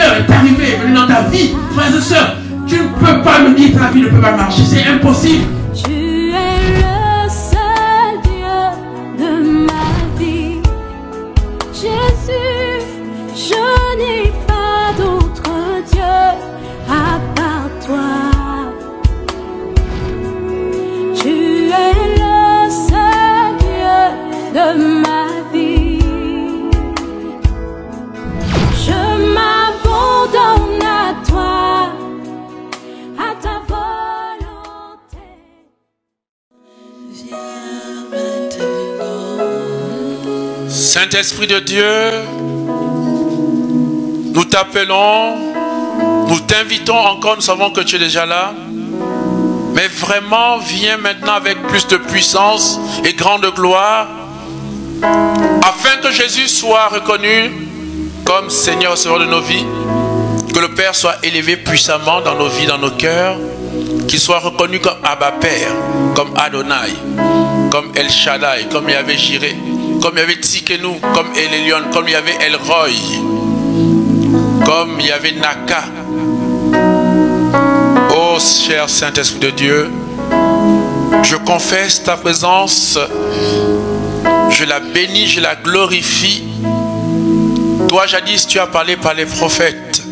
Seigneur est arrivé, venu dans ta vie, frères et sœurs, tu ne peux pas me dire que ta vie ne peut pas marcher, c'est impossible. Tu es le seul Dieu de ma vie. Jésus, je n'ai pas d'autre Dieu à part toi. Tu es le seul Dieu de ma vie. Je m'abandonne à toi, à ta volonté. Saint-Esprit de Dieu, nous t'appelons, nous t'invitons encore, nous savons que tu es déjà là. Mais vraiment, viens maintenant avec plus de puissance et grande gloire, afin que Jésus soit reconnu comme Seigneur et Sauveur de nos vies, que le Père soit élevé puissamment dans nos vies, dans nos cœurs, qu'il soit reconnu comme Abba Père, comme Adonai, comme El Shaddai, comme Yahvé Jireh, comme Yahvé Tsidkenu, comme El Elyon, comme Yahvé El Roi, comme Yahvé Naka. Oh cher Saint-Esprit de Dieu, je confesse ta présence, je la bénis, je la glorifie. Toi jadis tu as parlé par les prophètes.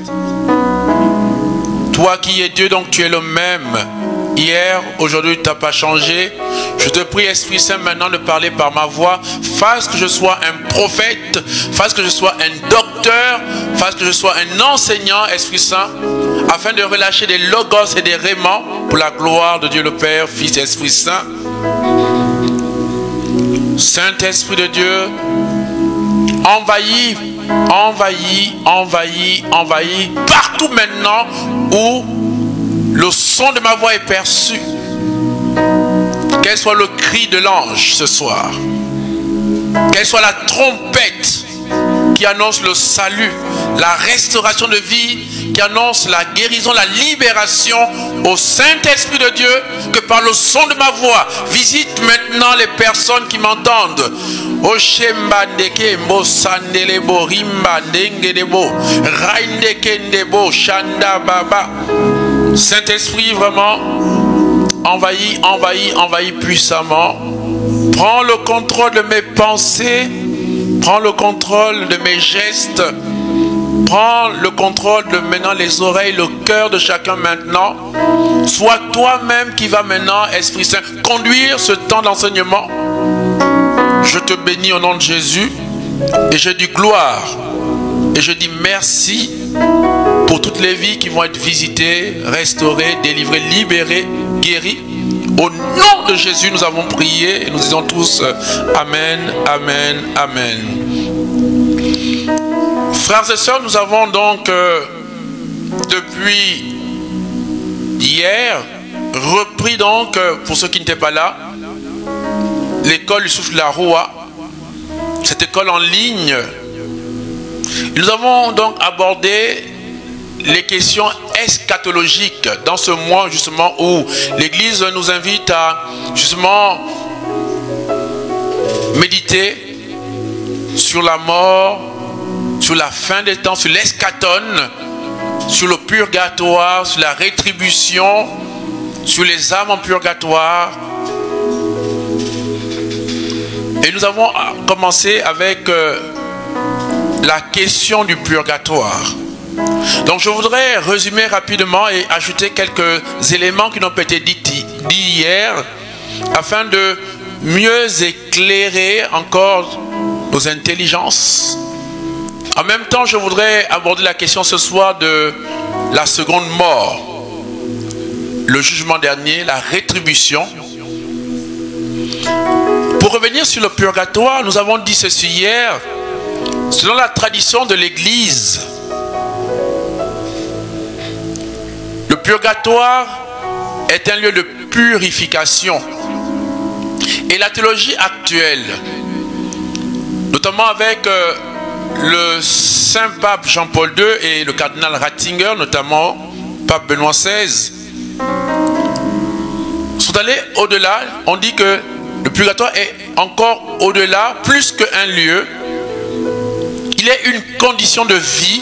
Toi qui es Dieu, donc tu es le même. Hier, aujourd'hui tu n'as pas changé. Je te prie Esprit Saint maintenant de parler par ma voix. Fasse que je sois un prophète, fasse que je sois un docteur, fasse que je sois un enseignant, Esprit Saint, afin de relâcher des logos et des rémants pour la gloire de Dieu le Père, Fils et Esprit Saint. Saint-Esprit de Dieu, envahis, envahis, envahis, envahis partout maintenant où le son de ma voix est perçu. Quel soit le cri de l'ange ce soir, quelle soit la trompette qui annonce le salut, la restauration de vie, qui annonce la guérison, la libération, au Saint-Esprit de Dieu, que par le son de ma voix, visite maintenant les personnes qui m'entendent. Saint-Esprit, vraiment, envahis, envahis, envahis puissamment. Prends le contrôle de mes pensées, prends le contrôle de mes gestes, prends le contrôle de maintenant les oreilles, le cœur de chacun maintenant. Sois toi-même qui va maintenant, Esprit Saint, conduire ce temps d'enseignement. Je te bénis au nom de Jésus et je dis gloire et je dis merci pour toutes les vies qui vont être visitées, restaurées, délivrées, libérées, guéries. Au nom de Jésus, nous avons prié et nous disons tous Amen, Amen, Amen. Frères et sœurs, nous avons donc depuis hier repris donc, pour ceux qui n'étaient pas là, l'école du souffle de la Roua, cette école en ligne. Nous avons donc abordé les questions eschatologiques dans ce mois justement où l'Église nous invite à justement méditer sur la mort, sur la fin des temps, sur l'eschaton, sur le purgatoire, sur la rétribution, sur les âmes en purgatoire. Et nous avons commencé avec la question du purgatoire. Donc je voudrais résumer rapidement et ajouter quelques éléments qui n'ont pas été dits hier afin de mieux éclairer encore nos intelligences. En même temps, je voudrais aborder la question ce soir de la seconde mort, le jugement dernier, la rétribution. Pour revenir sur le purgatoire, nous avons dit ceci hier. Selon la tradition de l'Église, le purgatoire est un lieu de purification. Et la théologie actuelle, notamment avec le saint pape Jean-Paul II et le cardinal Ratzinger, notamment pape Benoît XVI, sont allés au-delà. On dit que le purgatoire est encore au-delà, plus qu'un lieu. Il est une condition de vie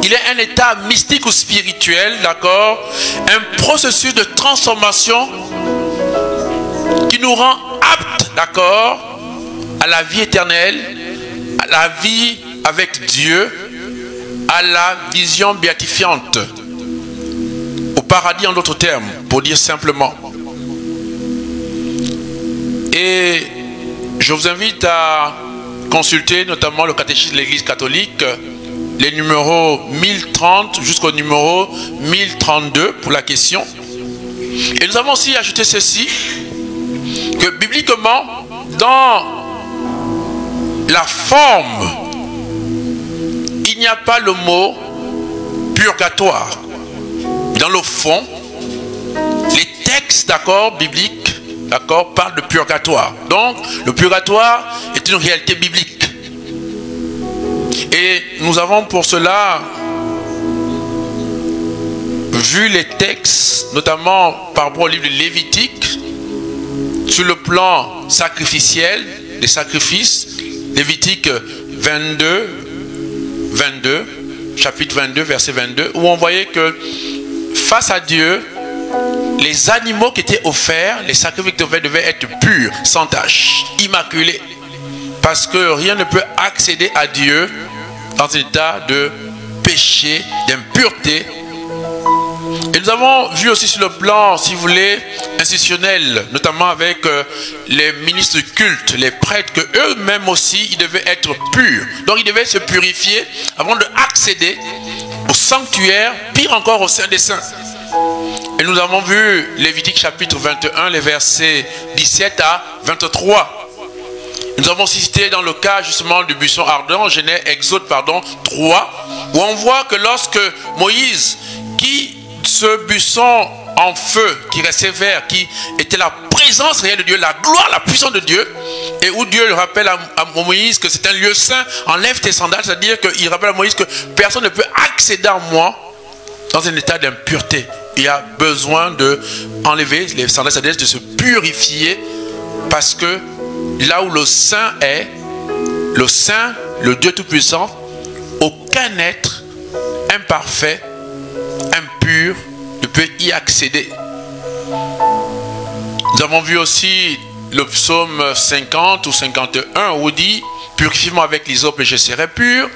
Il est un état mystique ou spirituel, d'accord? Un processus de transformation qui nous rend aptes, d'accord, à la vie éternelle, à la vie avec Dieu, à la vision béatifiante, au paradis en d'autres termes, pour dire simplement. Et je vous invite à consulter notamment le catéchisme de l'Église catholique, les numéros 1030 jusqu'au numéro 1032 pour la question. Et nous avons aussi ajouté ceci, que bibliquement, dans la forme, il n'y a pas le mot purgatoire. Dans le fond, les textes, d'accord, bibliques, d'accord, parlent de purgatoire. Donc, le purgatoire est une réalité biblique. Et nous avons pour cela vu les textes, notamment par rapport au livre de Lévitique, sur le plan sacrificiel, des sacrifices, Lévitique 22, chapitre 22, verset 22, où on voyait que face à Dieu, les animaux qui étaient offerts, les sacrifices devaient être purs, sans tache, immaculés. Parce que rien ne peut accéder à Dieu dans un état de péché, d'impureté. Et nous avons vu aussi sur le plan, si vous voulez, institutionnel, notamment avec les ministres du culte, les prêtres, que eux-mêmes aussi, ils devaient être purs. Donc ils devaient se purifier avant d'accéder au sanctuaire, pire encore au Saint des Saints. Et nous avons vu Lévitique chapitre 21, les versets 17 à 23. Nous avons cité dans le cas justement du buisson ardent, Exode 3, où on voit que lorsque Moïse, qui ce buisson en feu, qui restait vert, qui était la présence réelle de Dieu, la gloire, la puissance de Dieu, et où Dieu rappelle à Moïse que c'est un lieu saint, enlève tes sandales, c'est-à-dire qu'il rappelle à Moïse que personne ne peut accéder à moi dans un état d'impureté. Il y a besoin d'enlever les sandales, c'est-à-dire de se purifier, parce que là où le Saint est, le Saint, le Dieu Tout-Puissant, aucun être imparfait, impur, ne peut y accéder. Nous avons vu aussi le psaume 50 ou 51 où il dit « Purifie-moi avec l'hysope et je serai pur ».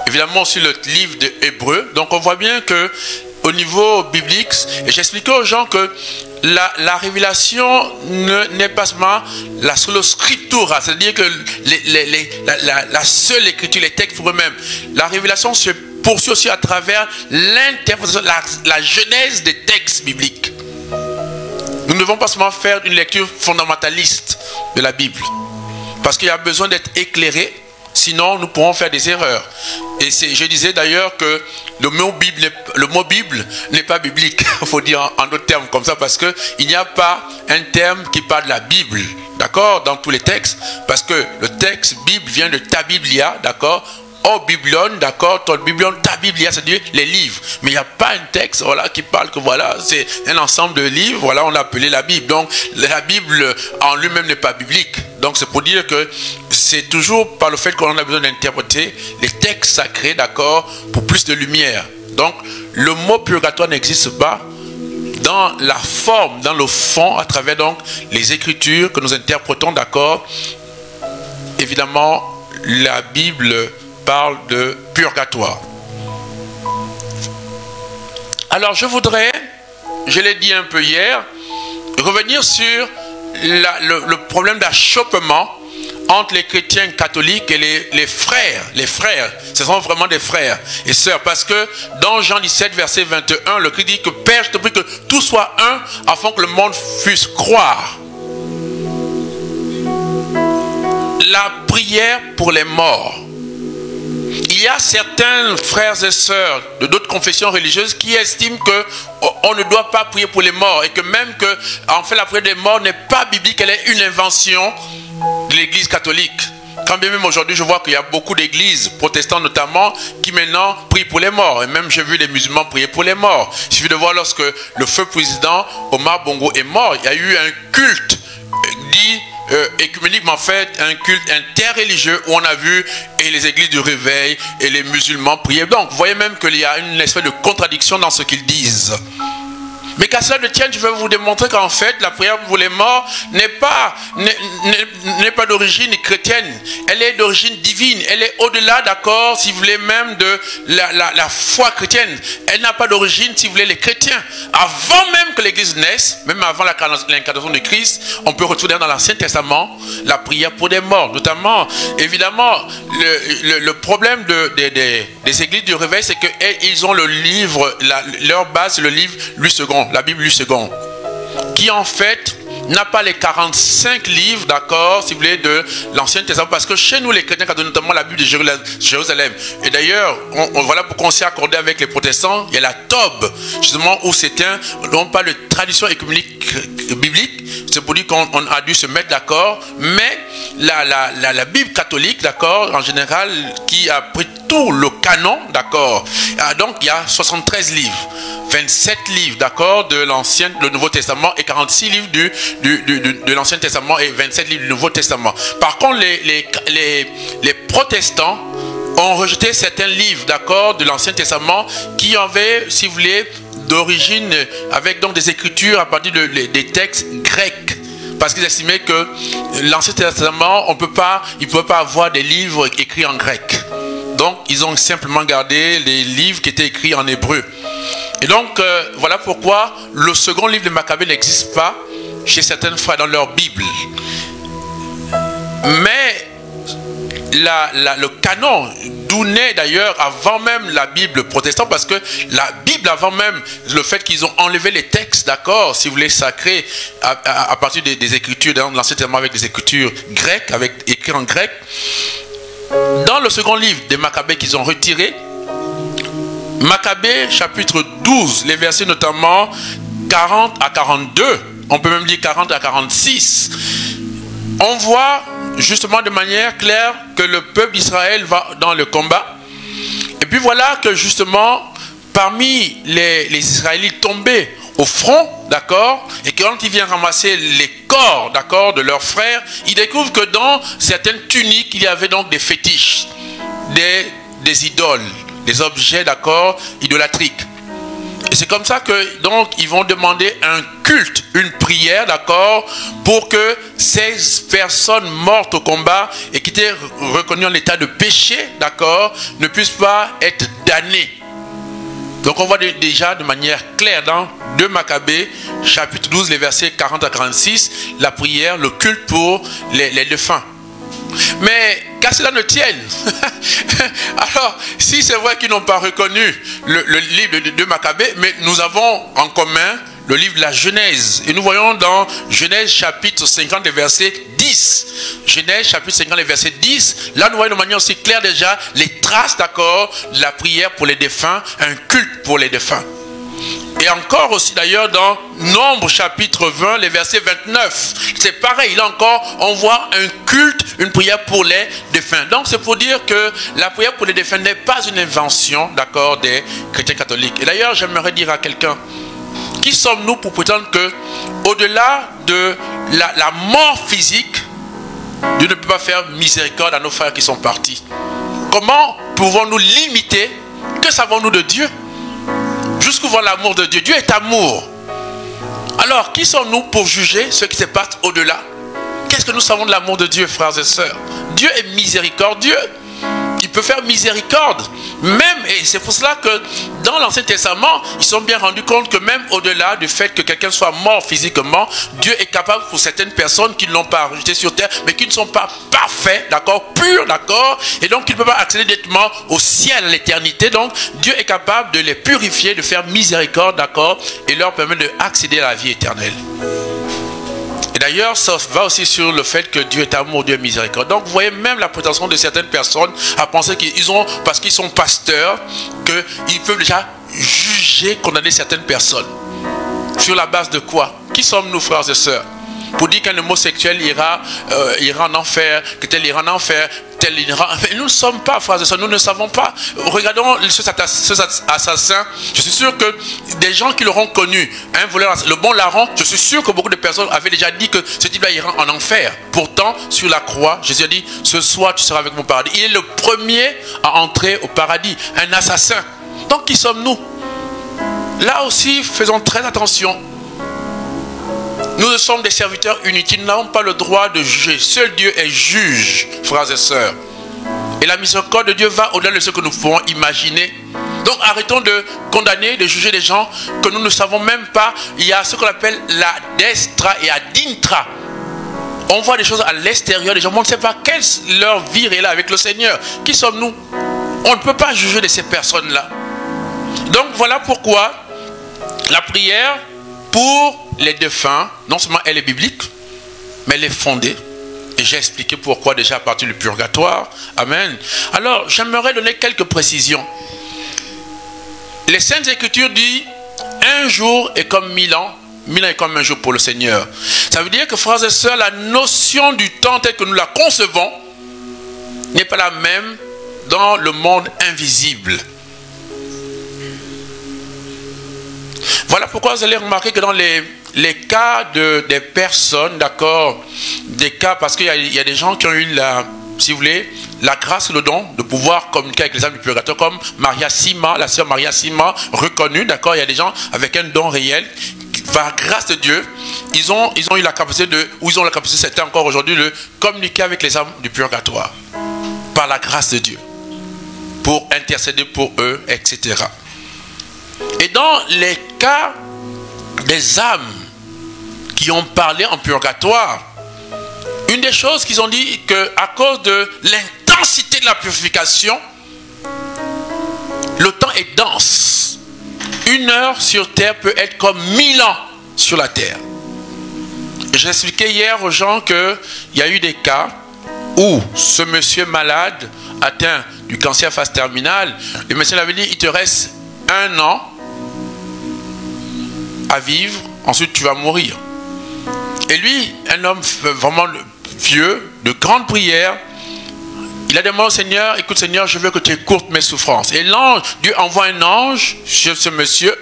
Évidemment aussi le livre de Hébreux. Donc on voit bien que au niveau biblique, et j'expliquais aux gens que la révélation n'est pas seulement la seule scriptura, c'est-à-dire que la seule écriture, les textes pour eux-mêmes. La révélation se poursuit aussi à travers l'interprétation, la genèse des textes bibliques. Nous ne devons pas seulement faire une lecture fondamentaliste de la Bible, parce qu'il y a besoin d'être éclairé, sinon nous pourrons faire des erreurs. Et je disais d'ailleurs que le mot Bible n'est pas biblique, il faut dire en d'autres termes comme ça, parce qu'il n'y a pas un terme qui parle de la Bible, d'accord, dans tous les textes, parce que le texte Bible vient de ta Biblia, d'accord, au Biblion, d'accord, ton Biblion, ta Biblia, c'est-à-dire les livres. Mais il n'y a pas un texte, voilà, qui parle que voilà, c'est un ensemble de livres, voilà, on l'a appelé la Bible. Donc, la Bible en lui-même n'est pas biblique. Donc, c'est pour dire que c'est toujours par le fait qu'on a besoin d'interpréter les textes sacrés, d'accord, pour plus de lumière. Donc, le mot purgatoire n'existe pas dans la forme, dans le fond, à travers donc les Écritures que nous interprétons, d'accord. Évidemment, la Bible parle de purgatoire. Alors je voudrais, je l'ai dit un peu hier, revenir sur le problème d'achoppement entre les chrétiens catholiques et les frères. Les frères, ce sont vraiment des frères et sœurs, parce que dans Jean 17 verset 21, le Christ dit que Père, je te prie que tout soit un afin que le monde puisse croire. La prière pour les morts. Il y a certains frères et sœurs de d'autres confessions religieuses qui estiment qu'on ne doit pas prier pour les morts, et que même que en fait la prière des morts n'est pas biblique, elle est une invention de l'Église catholique. Quand bien même aujourd'hui je vois qu'il y a beaucoup d'églises protestantes notamment qui maintenant prient pour les morts, et même j'ai vu les musulmans prier pour les morts. Il suffit de voir lorsque le feu président Omar Bongo est mort, il y a eu un culte dit écuménique, mais en fait un culte interreligieux où on a vu et les églises du réveil et les musulmans prier. Donc vous voyez même qu'il y a une espèce de contradiction dans ce qu'ils disent. Mais qu'à cela ne tienne, je vais vous démontrer qu'en fait, la prière pour les morts n'est pas d'origine chrétienne. Elle est d'origine divine. Elle est au-delà, d'accord, si vous voulez, même de la foi chrétienne. Elle n'a pas d'origine, si vous voulez, les chrétiens. Avant même que l'Église naisse, même avant l'incarnation de Christ, on peut retrouver dans l'Ancien Testament la prière pour des morts. Notamment, évidemment, le problème des églises du réveil, c'est qu'ils ont le livre, leur base, c'est le livre Louis II. La Bible Louis II, qui en fait n'a pas les 45 livres, d'accord, si vous voulez, de l'Ancien Testament, parce que chez nous les chrétiens, notamment la Bible de Jérusalem, et d'ailleurs, voilà pourquoi on s'est accordé avec les protestants, il y a la Tobe, justement, où c'est on parle de tradition écuménique biblique, c'est pour dire qu'on a dû se mettre d'accord, mais la Bible catholique, d'accord, en général, qui a pris tout le canon, d'accord, donc il y a 73 livres, 27 livres, d'accord, de le Nouveau Testament et 46 livres de l'Ancien Testament et 27 livres du Nouveau Testament. Par contre, les protestants ont rejeté certains livres, d'accord, de l'Ancien Testament qui avaient, si vous voulez, d'origine, avec donc des écritures à partir des textes grecs. Parce qu'ils estimaient que l'Ancien Testament, il ne peut pas avoir des livres écrits en grec. Donc, ils ont simplement gardé les livres qui étaient écrits en hébreu. Et donc, voilà pourquoi le second livre de Maccabée n'existe pas chez certaines frères dans leur Bible. Mais le canon, d'où naît d'ailleurs avant même la Bible protestante, parce que la Bible, avant même le fait qu'ils ont enlevé les textes, d'accord, si vous voulez, sacrés, à partir des écritures, dans l'Ancien Testament avec des écritures grecques, écrites en grec, dans le second livre des Maccabées qu'ils ont retiré, Maccabée chapitre 12, les versets notamment 40 à 42, on peut même dire 40 à 46, on voit justement de manière claire que le peuple d'Israël va dans le combat. Et puis voilà que justement, parmi les Israélites tombés au front, d'accord, et quand ils viennent ramasser les corps, d'accord, de leurs frères, ils découvrent que dans certaines tuniques, il y avait donc des fétiches, des idoles, des objets, d'accord, idolâtriques. Et c'est comme ça que donc ils vont demander un culte, une prière, d'accord, pour que ces personnes mortes au combat et qui étaient reconnues en état de péché, d'accord, ne puissent pas être damnées. Donc on voit déjà de manière claire dans 2 Maccabées, chapitre 12, les versets 40 à 46, la prière, le culte pour les défunts. Mais qu'à cela ne tienne, alors si c'est vrai qu'ils n'ont pas reconnu le livre de Maccabées, mais nous avons en commun le livre de la Genèse. Et nous voyons dans Genèse chapitre 50, les versets 10. Genèse chapitre 50, les versets 10. Là, nous voyons de manière aussi claire déjà les traces, d'accord, de la prière pour les défunts, un culte pour les défunts. Et encore aussi d'ailleurs dans Nombre chapitre 20, les versets 29. C'est pareil, là encore, on voit un culte, une prière pour les défunts. Donc c'est pour dire que la prière pour les défunts n'est pas une invention, d'accord, des chrétiens catholiques. Et d'ailleurs, j'aimerais dire à quelqu'un, qui sommes-nous pour prétendre que, au-delà de la mort physique, Dieu ne peut pas faire miséricorde à nos frères qui sont partis? Comment pouvons-nous limiter? Que savons-nous de Dieu? Jusqu'où va l'amour de Dieu? Dieu est amour. Alors, qui sommes-nous pour juger ce qui se passe au-delà? Qu'est-ce que nous savons de l'amour de Dieu, frères et sœurs? Dieu est miséricordieux. Il peut faire miséricorde. Même, et c'est pour cela que dans l'Ancien Testament, ils sont bien rendus compte que même au-delà du fait que quelqu'un soit mort physiquement, Dieu est capable pour certaines personnes qui ne l'ont pas rejeté sur terre, mais qui ne sont pas parfaits, d'accord, purs, d'accord, et donc qui ne peuvent pas accéder directement au ciel, à l'éternité. Donc, Dieu est capable de les purifier, de faire miséricorde, d'accord, et leur permettre d'accéder à la vie éternelle. Et d'ailleurs, ça va aussi sur le fait que Dieu est amour, Dieu est miséricorde. Donc, vous voyez même la prétention de certaines personnes à penser qu'ils ont, parce qu'ils sont pasteurs, qu'ils peuvent déjà juger, condamner certaines personnes. Sur la base de quoi? Qui sommes-nous, frères et sœurs? pour dire qu'un homosexuel ira en enfer, que tel ira en enfer, tel ira... Mais nous ne sommes pas, frères et sœurs, nous ne savons pas. Regardons ce assassin. Je suis sûr que des gens qui l'auront connu, un voleur, le bon larron, je suis sûr que beaucoup de personnes avaient déjà dit que ce type-là ira en enfer. Pourtant, sur la croix, Jésus a dit, ce soir tu seras avec mon paradis. Il est le premier à entrer au paradis, un assassin. Donc qui sommes-nous? Là aussi, faisons très attention. Nous sommes des serviteurs inutiles, nous n'avons pas le droit de juger. Seul Dieu est juge, frères et sœurs. Et la miséricorde de Dieu va au-delà de ce que nous pouvons imaginer. Donc arrêtons de condamner, de juger des gens que nous ne savons même pas. Il y a ce qu'on appelle la destra et la dintra. On voit des choses à l'extérieur des gens, mais on ne sait pas quelle leur vie est là avec le Seigneur. Qui sommes-nous? On ne peut pas juger de ces personnes-là. Donc voilà pourquoi la prière pour les défunts, non seulement elle est biblique, mais elle est fondée. Et j'ai expliqué pourquoi déjà à partir du purgatoire. Amen. Alors, j'aimerais donner quelques précisions. Les Saintes Écritures disent, un jour est comme 1000 ans. 1000 ans est comme un jour pour le Seigneur. Ça veut dire que, frères et sœurs, la notion du temps telle que nous la concevons n'est pas la même dans le monde invisible. Voilà pourquoi vous allez remarquer que dans les cas des personnes, d'accord, des cas, parce qu'il y a des gens qui ont eu la, si vous voulez, la grâce et le don de pouvoir communiquer avec les âmes du purgatoire, comme Maria Sima, la sœur Maria Sima, reconnue, d'accord, il y a des gens avec un don réel, par grâce de Dieu, ils ont eu la capacité de, ou ils ont la capacité, c'était encore aujourd'hui, de communiquer avec les âmes du purgatoire, par la grâce de Dieu, pour intercéder pour eux, etc. Et dans les cas des âmes qui ont parlé en purgatoire, une des choses qu'ils ont dit, qu'à cause de l'intensité de la purification, le temps est dense. 1 heure sur terre peut être comme 1000 ans sur la terre. J'ai expliqué hier aux gens qu'il y a eu des cas où ce monsieur malade atteint du cancer phase terminale, le médecin l'avait dit, il te reste 1 an à vivre, ensuite tu vas mourir. Et lui, un homme vraiment vieux, de grande prière, il a demandé au Seigneur, écoute Seigneur, je veux que tu écourtes mes souffrances. Et l'ange, Dieu envoie un ange chez ce monsieur,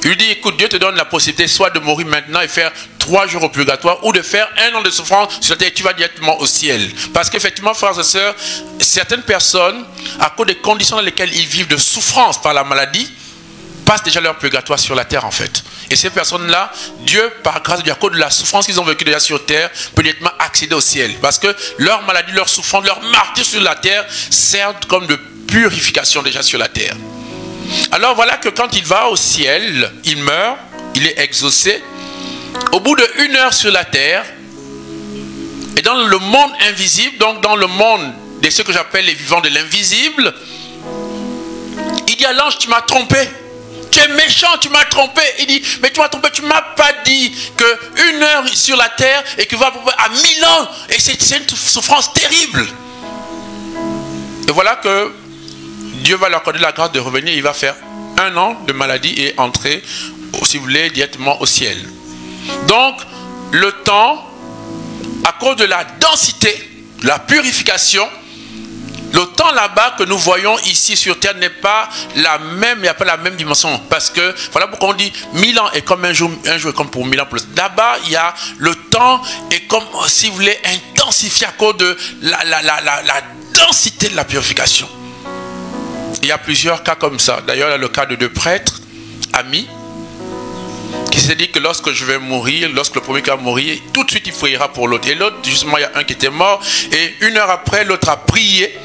il lui dit, écoute, Dieu te donne la possibilité soit de mourir maintenant et faire 3 jours au purgatoire, ou de faire 1 an de souffrance sur la terre et tu vas directement au ciel. Parce qu'effectivement, frères et sœurs, certaines personnes, à cause des conditions dans lesquelles ils vivent de souffrance par la maladie, passent déjà leur purgatoire sur la terre en fait. Et ces personnes-là, Dieu, par grâce de Dieu, à cause de la souffrance qu'ils ont vécue déjà sur terre, peut directement accéder au ciel. Parce que leur maladie, leur souffrance, leur martyre sur la terre servent comme de purification déjà sur la terre. Alors voilà que quand il va au ciel, il meurt, il est exaucé. Au bout de 1 heure sur la terre, et dans le monde invisible, donc dans le monde de ce que j'appelle les vivants de l'invisible, il dit à l'ange, tu m'as trompé. Tu es méchant, tu m'as trompé. Il dit, mais tu m'as trompé, tu ne m'as pas dit que 1 heure sur la terre et que va à 1000 ans. Et c'est une souffrance terrible. Et voilà que Dieu va leur accorder la grâce de revenir. Il va faire 1 an de maladie et entrer, si vous voulez, directement au ciel. Donc, le temps, à cause de la densité, de la purification, le temps là-bas que nous voyons ici sur terre n'est pas la même, il n'y a pas la même dimension. Parce que, voilà pourquoi on dit 1000 ans est comme un jour est comme pour 1000 ans plus. Là-bas, il y a le temps est comme, si vous voulez, intensifié à cause de la densité de la purification. Il y a plusieurs cas comme ça. D'ailleurs, il y a le cas de 2 prêtres, amis, qui s'est dit que lorsque je vais mourir, lorsque le premier va mourir, tout de suite il priera pour l'autre. Et l'autre, justement, il y a un qui était mort, et 1 heure après, l'autre a prié.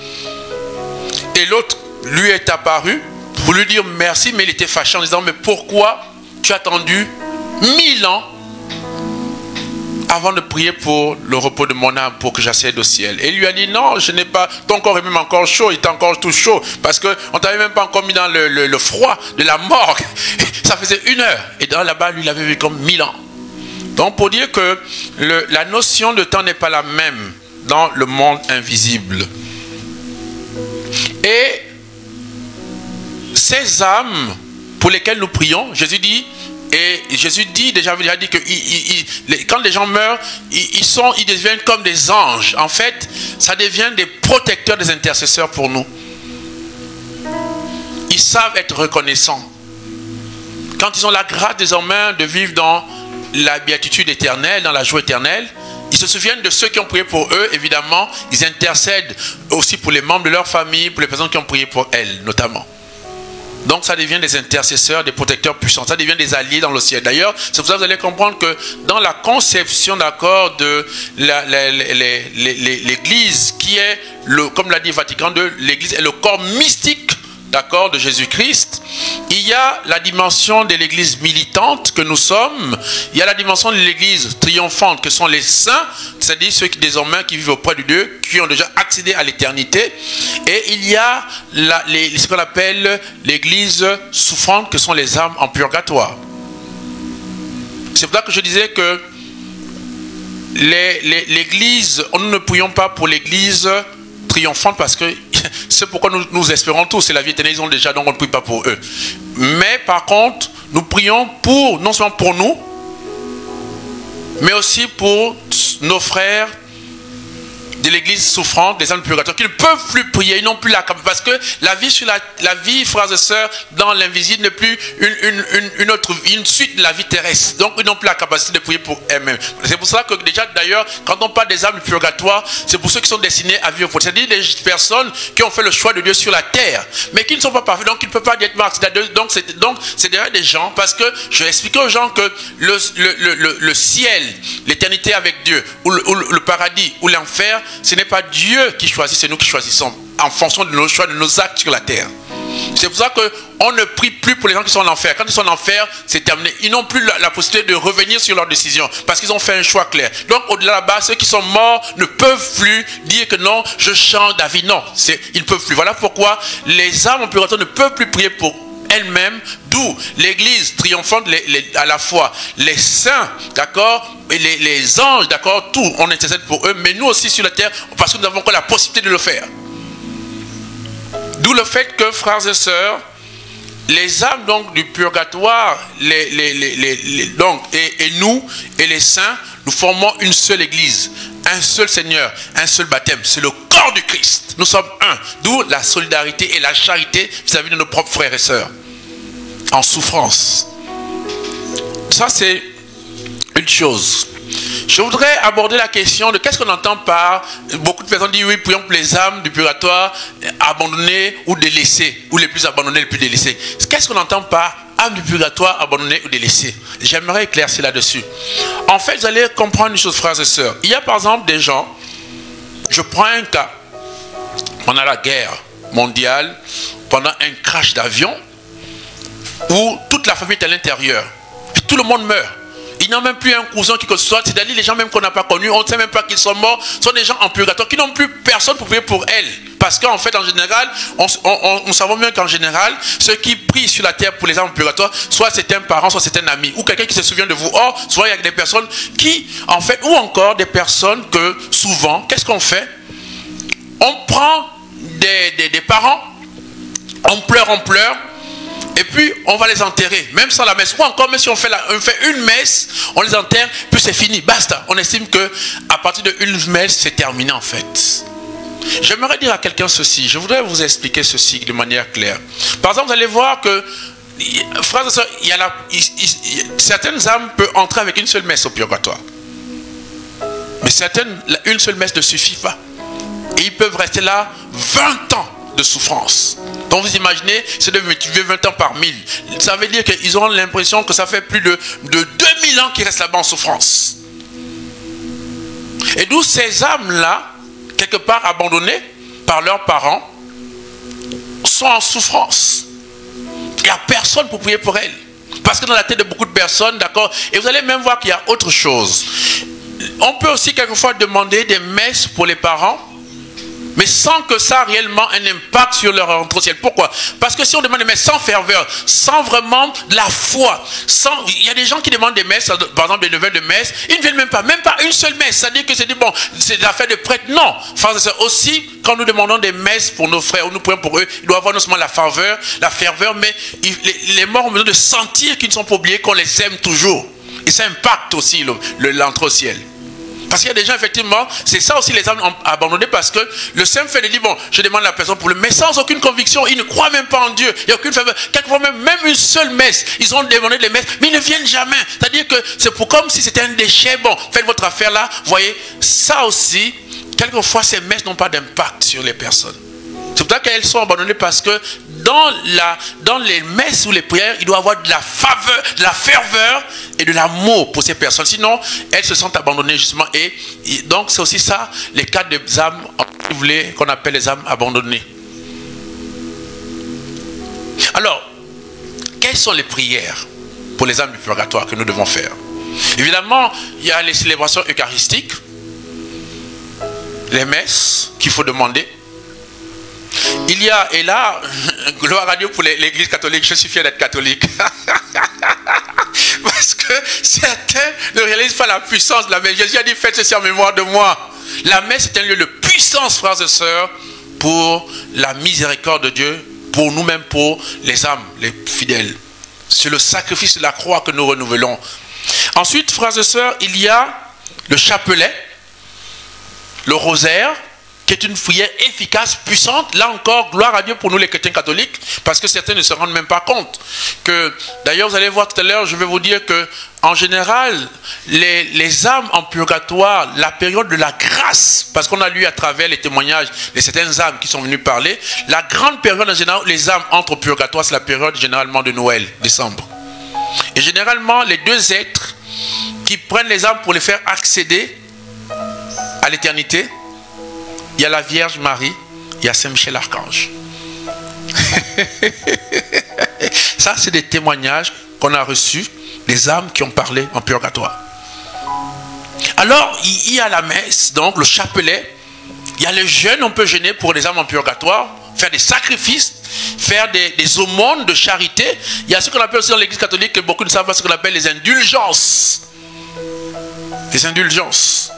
Et l'autre lui est apparu pour lui dire merci, mais il était fâché en disant, mais pourquoi tu as attendu 1000 ans avant de prier pour le repos de mon âme, pour que j'accède au ciel? Et il lui a dit, non, je n'ai pas, ton corps est même encore chaud, il est encore tout chaud, parce qu'on ne t'avait même pas encore mis dans le froid de la morgue. Ça faisait 1 heure. Et là-bas, lui, il avait vu comme 1000 ans. Donc, pour dire que la notion de temps n'est pas la même dans le monde invisible. Et ces âmes pour lesquelles nous prions, Jésus dit, Et Jésus dit, déjà dit que quand les gens meurent, ils deviennent comme des anges. En fait, ça devient des protecteurs, des intercesseurs pour nous. Ils savent être reconnaissants. Quand ils ont la grâce désormais de vivre dans la béatitude éternelle, dans la joie éternelle, ils se souviennent de ceux qui ont prié pour eux, évidemment. Ils intercèdent aussi pour les membres de leur famille, pour les personnes qui ont prié pour elles, notamment. Donc ça devient des intercesseurs, des protecteurs puissants. Ça devient des alliés dans le ciel. D'ailleurs, c'est pour ça que vous allez comprendre que dans la conception, d'accord, de l'Église, qui est, comme l'a dit Vatican II, l'Église est le corps mystique, d'accord, de Jésus-Christ. Il y a la dimension de l'Église militante que nous sommes. Il y a la dimension de l'Église triomphante que sont les saints, c'est-à-dire ceux qui désormais qui vivent auprès de Dieu, qui ont déjà accédé à l'éternité. Et il y a ce qu'on appelle l'Église souffrante, que sont les âmes en purgatoire. C'est pour ça que je disais que l'Église, nous ne prions pas pour l'Église triomphante, parce que c'est pourquoi nous espérons tous, c'est la vie éternelle, ils ont déjà, donc on ne prie pas pour eux. Mais par contre, nous prions pour, non seulement pour nous, mais aussi pour nos frères de l'église souffrante, des âmes purgatoires, qui ne peuvent plus prier, ils n'ont plus la capacité, parce que la vie sur la vie, frères et sœurs, dans l'invisible n'est plus une suite de la vie terrestre. Donc ils n'ont plus la capacité de prier pour elles-mêmes. C'est pour ça que déjà, d'ailleurs, quand on parle des âmes purgatoires, c'est pour ceux qui sont destinés à vivre pour. C'est-à-dire des personnes qui ont fait le choix de Dieu sur la terre, mais qui ne sont pas parfaits, donc ils ne peuvent pas être marqués. Donc c'est déjà des gens, parce que je vais expliquer aux gens que le ciel, l'éternité avec Dieu, ou le paradis, ou l'enfer, ce n'est pas Dieu qui choisit, c'est nous qui choisissons en fonction de nos choix, de nos actes sur la terre. C'est pour ça qu'on ne prie plus pour les gens qui sont en enfer. Quand ils sont en enfer, c'est terminé. Ils n'ont plus la possibilité de revenir sur leur décision parce qu'ils ont fait un choix clair. Donc au-delà là-bas, ceux qui sont morts ne peuvent plus dire que non, je change d'avis. Non, ils ne peuvent plus. Voilà pourquoi les âmes en purgatoire ne peuvent plus prier pour elles-mêmes, d'où l'église triomphante, à la fois les saints, d'accord, et les anges, d'accord, tout, on intercède pour eux, mais nous aussi sur la terre, parce que nous avons encore la possibilité de le faire. D'où le fait que, frères et sœurs, les âmes donc du purgatoire, donc, et nous, et les saints, nous formons une seule église, un seul Seigneur, un seul baptême. C'est le corps du Christ. Nous sommes un. D'où la solidarité et la charité vis-à-vis de nos propres frères et sœurs en souffrance. Ça, c'est une chose. Je voudrais aborder la question de qu'est-ce qu'on entend par... Beaucoup de personnes disent oui, prions pour les âmes du purgatoire abandonnées ou délaissées, ou les plus abandonnées, les plus délaissées. Qu'est-ce qu'on entend par âme du purgatoire abandonnée ou délaissée? J'aimerais éclaircir là-dessus. En fait, vous allez comprendre une chose, frères et sœurs. Il y a par exemple des gens, je prends un cas, pendant la guerre mondiale, pendant un crash d'avion, où toute la famille est à l'intérieur, et tout le monde meurt. Il n'y a même plus un cousin qui soit, c'est-à-dire les gens même qu'on n'a pas connus, on ne sait même pas qu'ils sont morts, sont des gens en purgatoire qui n'ont plus personne pour prier pour elles. Parce qu'en fait, en général, nous savons bien qu'en général, ceux qui prient sur la terre pour les âmes en purgatoire, soit c'est un parent, soit c'est un ami, ou quelqu'un qui se souvient de vous. Or, souvent il y a des personnes qui, en fait, ou encore des personnes que souvent, qu'est-ce qu'on fait? On prend des parents, on pleure, et puis on va les enterrer, même sans la messe. Ou encore, même si on fait une messe, on les enterre, puis c'est fini, basta. On estime que à partir d'une messe, c'est terminé en fait. J'aimerais dire à quelqu'un ceci, je voudrais vous expliquer ceci de manière claire. Par exemple, vous allez voir que, frères et sœurs, certaines âmes peuvent entrer avec une seule messe au purgatoire. Mais certaines, une seule messe ne suffit pas. Et ils peuvent rester là 20 ans de souffrance. Donc vous imaginez, c'est de multiplier 20 ans par 1000. Ça veut dire qu'ils auront l'impression que ça fait plus de 2000 ans qu'ils restent là-bas en souffrance. Et d'où ces âmes-là, quelque part abandonnées par leurs parents, sont en souffrance. Il n'y a personne pour prier pour elles. Parce que dans la tête de beaucoup de personnes, d'accord, et vous allez même voir qu'il y a autre chose. On peut aussi quelquefois demander des messes pour les parents, mais sans que ça ait réellement un impact sur leur rentrée au ciel. Pourquoi? Parce que si on demande des messes sans ferveur, sans vraiment de la foi, il y a des gens qui demandent des messes, par exemple des levées de messe, ils ne viennent même pas une seule messe. C'est-à-dire que c'est dit, bon, c'est l'affaire de prêtre. Non, frères et sœurs, aussi, quand nous demandons des messes pour nos frères, ou nous prions pour eux, il doit avoir non seulement la ferveur, mais les morts ont besoin de sentir qu'ils ne sont pas oubliés, qu'on les aime toujours. Et ça impacte aussi l'entrée au ciel. Parce qu'il y a des gens, effectivement, c'est ça aussi les âmes ont abandonné, parce que le simple fait de dire, bon, je demande à la personne pour le, mais sans aucune conviction, ils ne croient même pas en Dieu, il n'y a aucune faveur. Quelquefois même une seule messe, ils ont demandé les messes, mais ils ne viennent jamais. C'est-à-dire que c'est comme si c'était un déchet, bon, faites votre affaire là, vous voyez, ça aussi, quelquefois ces messes n'ont pas d'impact sur les personnes. C'est pour ça qu'elles sont abandonnées, parce que dans les messes ou les prières, il doit y avoir de la faveur, de la ferveur et de l'amour pour ces personnes. Sinon, elles se sentent abandonnées justement. Et donc, c'est aussi ça, les cas des âmes, qu'on appelle les âmes abandonnées. Alors, quelles sont les prières pour les âmes du purgatoire que nous devons faire? Évidemment, il y a les célébrations eucharistiques, les messes qu'il faut demander. Il y a, et là, gloire à Dieu pour l'église catholique, je suis fier d'être catholique. Parce que certains ne réalisent pas la puissance de la messe. Jésus a dit, faites ceci en mémoire de moi. La messe est un lieu de puissance, frères et sœurs, pour la miséricorde de Dieu, pour nous-mêmes, pour les âmes, les fidèles. C'est le sacrifice de la croix que nous renouvelons. Ensuite, frères et sœurs, il y a le chapelet, le rosaire, qui est une prière efficace, puissante. Là encore, gloire à Dieu pour nous les chrétiens catholiques, parce que certains ne se rendent même pas compte. D'ailleurs, vous allez voir tout à l'heure, je vais vous dire que en général, les âmes en purgatoire, la période de la grâce, parce qu'on a lu à travers les témoignages de certaines âmes qui sont venues parler, la grande période en général, les âmes entrent au purgatoire, c'est la période généralement de Noël, décembre. Et généralement, les deux êtres qui prennent les âmes pour les faire accéder à l'éternité, il y a la Vierge Marie, il y a Saint Michel Archange. Ça, c'est des témoignages qu'on a reçus des âmes qui ont parlé en purgatoire. Alors, il y a la messe, donc le chapelet. Il y a le jeûne, on peut jeûner pour les âmes en purgatoire, faire des sacrifices, faire des aumônes de charité. Il y a ce qu'on appelle aussi dans l'église catholique, que beaucoup ne savent pas, ce qu'on appelle les indulgences. Les indulgences.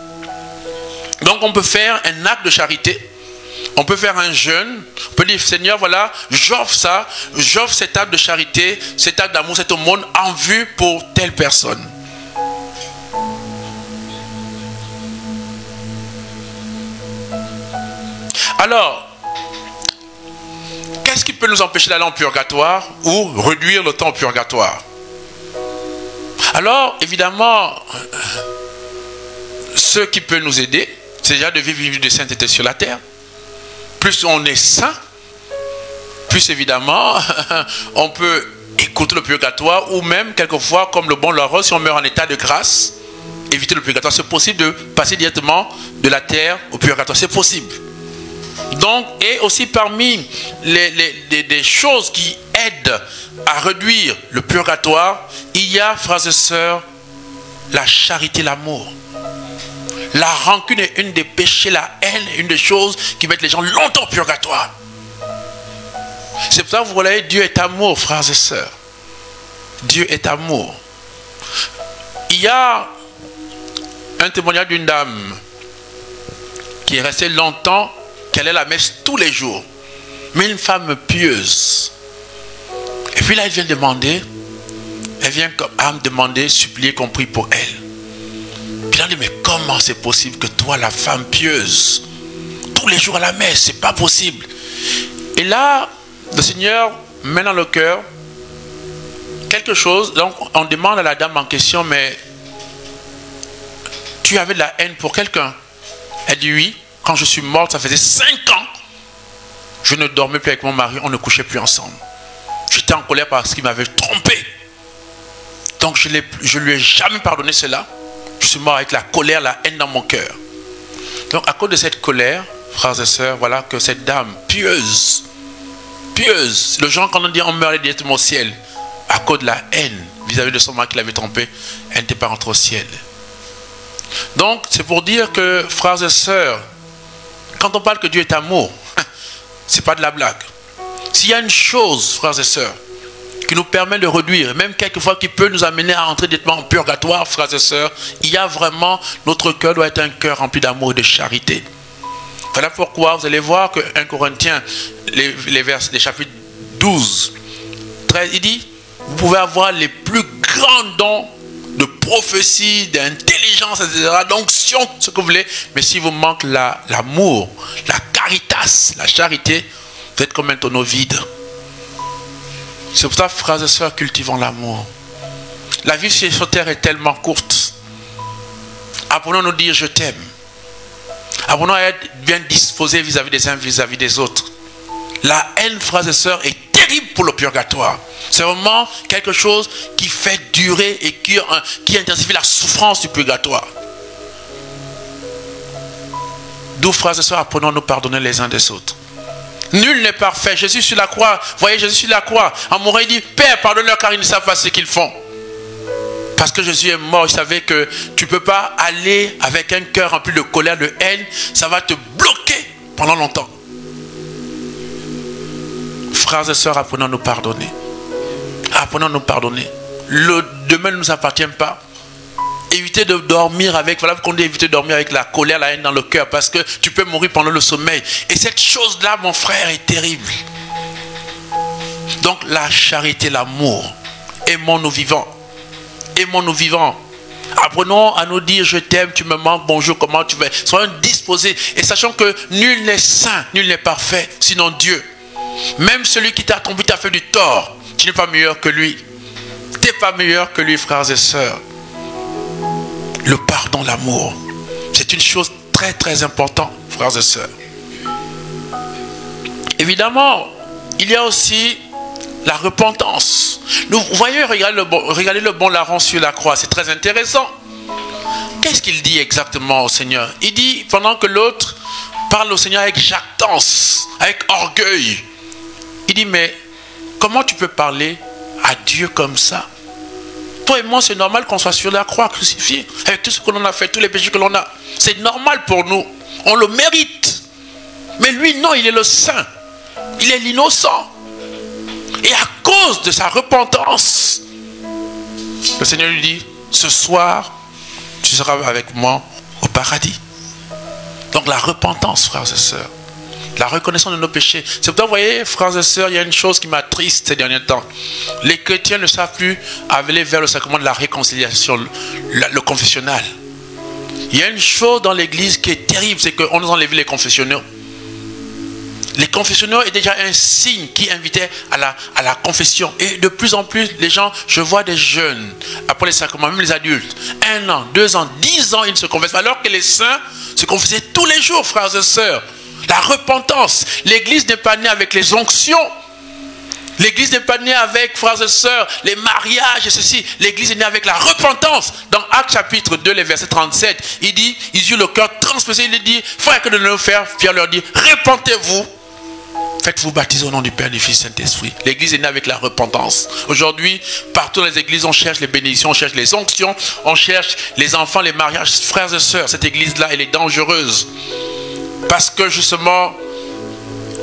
Donc on peut faire un acte de charité, on peut faire un jeûne, on peut dire Seigneur voilà, j'offre ça, j'offre cet acte de charité, cet acte d'amour, cette aumône en vue pour telle personne. Alors, qu'est-ce qui peut nous empêcher d'aller en purgatoire ou réduire le temps au purgatoire? Alors, évidemment, ce qui peut nous aider, c'est déjà de vivre une vie de sainteté sur la terre. Plus on est saint, plus évidemment, on peut écouter le purgatoire, ou même quelquefois, comme le bon Laurent, si on meurt en état de grâce, éviter le purgatoire. C'est possible de passer directement de la terre au purgatoire. C'est possible. Donc, et aussi parmi des choses qui aident à réduire le purgatoire, il y a, frères et sœurs, la charité, l'amour. La rancune est une des péchés, la haine est une des choses qui mettent les gens longtemps au purgatoire. C'est pour ça que vous voyez, Dieu est amour, frères et sœurs. Dieu est amour. Il y a un témoignage d'une dame qui est restée longtemps, qu'elle est à la messe tous les jours. Mais une femme pieuse. Et puis là, elle vient demander, elle vient à me demander, supplier qu'on prie pour elle. Puis elle dit, mais comment c'est possible que toi, la femme pieuse, tous les jours à la messe, c'est pas possible. Et là, le Seigneur met dans le cœur quelque chose. Donc, on demande à la dame en question, mais tu avais de la haine pour quelqu'un? Elle dit oui. Quand je suis morte, ça faisait 5 ans. Je ne dormais plus avec mon mari, on ne couchait plus ensemble. J'étais en colère parce qu'il m'avait trompé. Donc je ne lui ai jamais pardonné cela. Je suis mort avec la colère, la haine dans mon cœur. Donc à cause de cette colère, frères et sœurs, voilà que cette dame pieuse, le genre quand on dit on meurt directement au ciel, à cause de la haine vis-à-vis de son mari qui l'avait trompé, elle n'était pas rentrée au ciel. Donc c'est pour dire que, frères et sœurs, Quand on parle que Dieu est amour, c'est pas de la blague. S'il y a une chose, frères et sœurs, qui nous permet de réduire, même quelquefois qui peut nous amener à entrer directement en purgatoire, frères et sœurs, il y a vraiment, notre cœur doit être un cœur rempli d'amour et de charité. Voilà pourquoi vous allez voir que 1 Corinthiens, les chapitres 12, 13, il dit, vous pouvez avoir les plus grands dons de prophétie, d'intelligence, etc., d'onction, ce que vous voulez, mais si vous manque l'amour, la caritas, la charité, vous êtes comme un tonneau vide. C'est pour ça, frères et sœurs, cultivons l'amour. La vie sur terre est tellement courte. Apprenons à nous dire je t'aime. Apprenons à être bien disposés vis-à-vis des uns, vis-à-vis des autres. La haine, frères et sœurs, est terrible pour le purgatoire. C'est vraiment quelque chose qui fait durer et qui intensifie la souffrance du purgatoire. D'où, frères et sœurs, apprenons à nous pardonner les uns des autres. Nul n'est parfait. Jésus sur la croix, voyez Jésus sur la croix, en mourant, il dit, Père, pardonne-leur car ils ne savent pas ce qu'ils font. Parce que Jésus est mort, il savait que tu ne peux pas aller avec un cœur rempli de colère, de haine, ça va te bloquer pendant longtemps. Frères et sœurs, apprenons à nous pardonner. Apprenons à nous pardonner. Le demain ne nous appartient pas. Évitez de dormir avec, voilà pourquoi on dit éviter de dormir avec la colère, la haine dans le cœur, parce que tu peux mourir pendant le sommeil. Et cette chose-là, mon frère, est terrible. Donc la charité, l'amour, aimons-nous vivants. Aimons-nous vivants. Apprenons à nous dire je t'aime, tu me manques, bonjour, comment tu vas. Soyons disposés et sachant que nul n'est saint, nul n'est parfait, sinon Dieu. Même celui qui t'a trompé, t'a fait du tort, tu n'es pas meilleur que lui. Tu n'es pas meilleur que lui, frères et sœurs. Le pardon, l'amour, c'est une chose très très importante, frères et sœurs. Évidemment, il y a aussi la repentance. Vous voyez, regardez le bon larron sur la croix, c'est très intéressant. Qu'est-ce qu'il dit exactement au Seigneur? Il dit, pendant que l'autre parle au Seigneur avec jactance, avec orgueil, il dit, mais comment tu peux parler à Dieu comme ça? Toi et moi, c'est normal qu'on soit sur la croix crucifié, avec tout ce que l'on a fait, tous les péchés que l'on a. C'est normal pour nous, on le mérite. Mais lui, non, il est le saint, il est l'innocent. Et à cause de sa repentance, le Seigneur lui dit, ce soir, tu seras avec moi au paradis. Donc la repentance, frères et sœurs, la reconnaissance de nos péchés. C'est pourquoi, vous voyez, frères et sœurs, il y a une chose qui m'attriste ces derniers temps. Les chrétiens ne savent plus aller vers le sacrement de la réconciliation, le confessionnal. Il y a une chose dans l'église qui est terrible, c'est qu'on nous a enlevé les confessionnaux. Les confessionnaux est déjà un signe qui invitait à la confession. Et de plus en plus, les gens, je vois des jeunes, après les sacrements, même les adultes, 1 an, 2 ans, 10 ans, ils ne se confessent pas. Alors que les saints se confessaient tous les jours, frères et sœurs. La repentance. L'église n'est pas née avec les onctions. L'église n'est pas née avec, frères et sœurs, les mariages et ceci. L'église est née avec la repentance. Dans Actes chapitre 2, les versets 37, il dit, ils eurent le cœur transpercé. Il dit, frère, que de nous faire? Pierre leur dit, repentez-vous. Faites-vous baptiser au nom du Père, du Fils et du Saint-Esprit. L'église est née avec la repentance. Aujourd'hui, partout dans les églises, on cherche les bénédictions, on cherche les onctions, on cherche les enfants, les mariages. Frères et sœurs, cette église-là, elle est dangereuse. Parce que justement,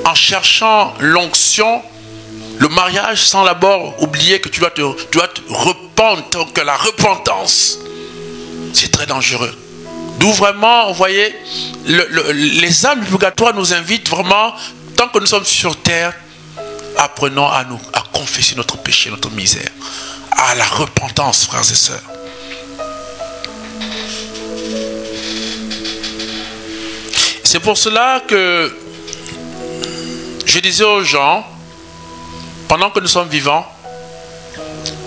en cherchant l'onction, le mariage, sans d'abord oublier que tu dois te rependre, que la repentance, c'est très dangereux. D'où vraiment, vous voyez, les âmes du purgatoire nous invitent vraiment, tant que nous sommes sur terre, apprenons à confesser notre péché, notre misère, à la repentance, frères et sœurs. C'est pour cela que je disais aux gens, pendant que nous sommes vivants,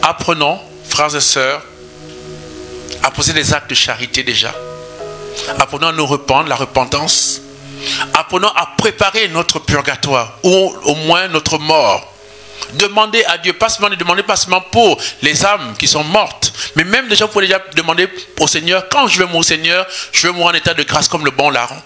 apprenons, frères et sœurs, à poser des actes de charité déjà. Apprenons à nous rependre, la repentance. Apprenons à préparer notre purgatoire, ou au moins notre mort. Demandez à Dieu, pas seulement pour les âmes qui sont mortes, mais même déjà vous pouvez déjà demander au Seigneur, quand je vais mourir, Seigneur, je veux mourir en état de grâce comme le bon larron.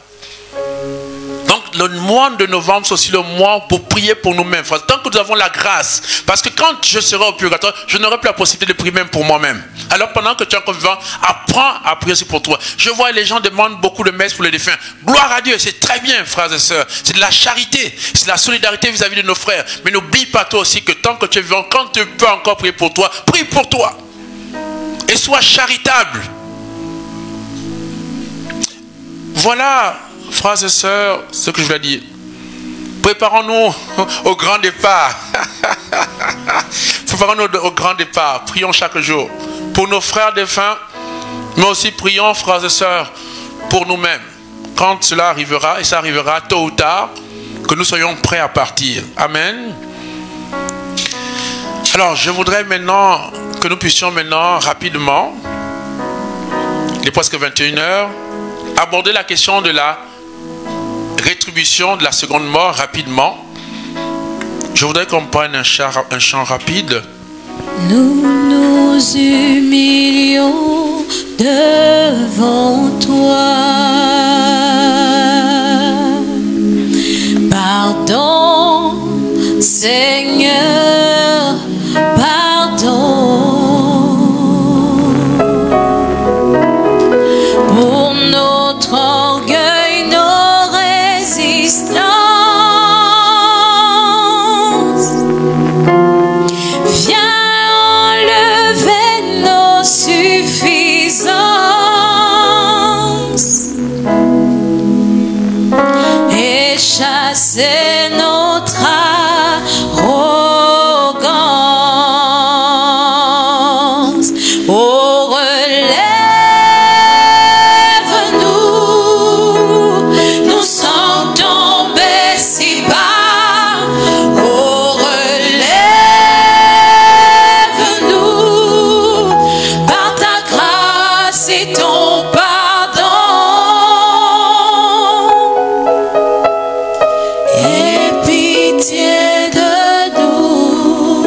Donc le mois de novembre, c'est aussi le mois pour prier pour nous-mêmes. Tant que nous avons la grâce, parce que quand je serai au purgatoire, je n'aurai plus la possibilité de prier même pour moi-même. Alors pendant que tu es encore vivant, apprends à prier aussi pour toi. Je vois les gens demandent beaucoup de messes pour les défunts. Gloire à Dieu, c'est très bien, frères et sœurs. C'est de la charité, c'est de la solidarité vis-à-vis de nos frères. Mais n'oublie pas toi aussi que tant que tu es vivant, quand tu peux encore prier pour toi, prie pour toi. Et sois charitable. Voilà, frères et sœurs, ce que je voulais dire. Préparons-nous au grand départ. Préparons-nous au grand départ. Prions chaque jour pour nos frères défunts, mais aussi prions, frères et sœurs, pour nous-mêmes. Quand cela arrivera, et ça arrivera tôt ou tard, que nous soyons prêts à partir. Amen. Alors, je voudrais maintenant que nous puissions maintenant rapidement, il est presque 21 heures, aborder la question de la rétribution de la seconde mort rapidement. Je voudrais qu'on prenne un chant rapide. Nous nous humilions devant toi. Pardon, Seigneur, pardon. Pour notre orgueil, nos résistances. Viens enlever nos suffisances et chasser notre arrogance. Oh, relève-nous, nous sommes tombés si bas. Oh, relève-nous par ta grâce et ton pardon. Aie pitié de nous,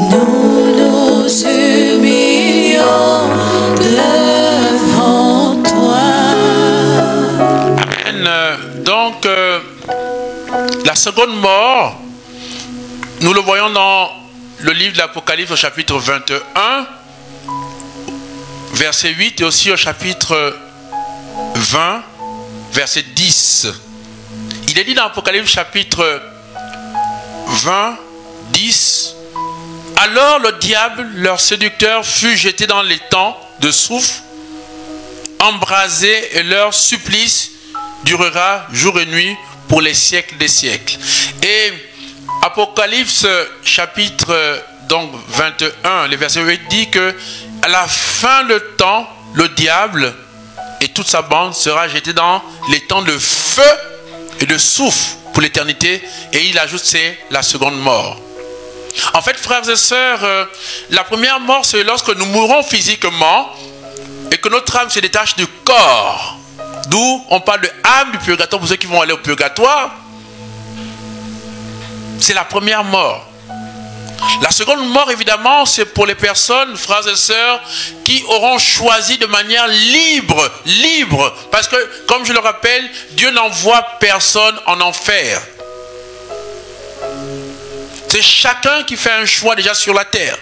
nous nous humilions devant toi. Amen. Donc, la seconde mort, nous le voyons dans le livre de l'Apocalypse au chapitre 21, verset 8, et aussi au chapitre 20, verset 10. Il est dit dans l'Apocalypse chapitre 20, 10, « Alors le diable, leur séducteur, fut jeté dans les temps de soufre, embrasé, et leur supplice durera jour et nuit pour les siècles des siècles. » Et Apocalypse chapitre donc 21, le verset 8 dit que à la fin de temps, le diable et toute sa bande sera jeté dans les temps de feu et de soufre pour l'éternité. Et il ajoute, c'est la seconde mort. En fait, frères et sœurs, la première mort, c'est lorsque nous mourons physiquement et que notre âme se détache du corps. D'où on parle de âme du purgatoire pour ceux qui vont aller au purgatoire. C'est la première mort. La seconde mort, évidemment, c'est pour les personnes, frères et sœurs, qui auront choisi de manière libre. Parce que, comme je le rappelle, Dieu n'envoie personne en enfer. C'est chacun qui fait un choix déjà sur la terre.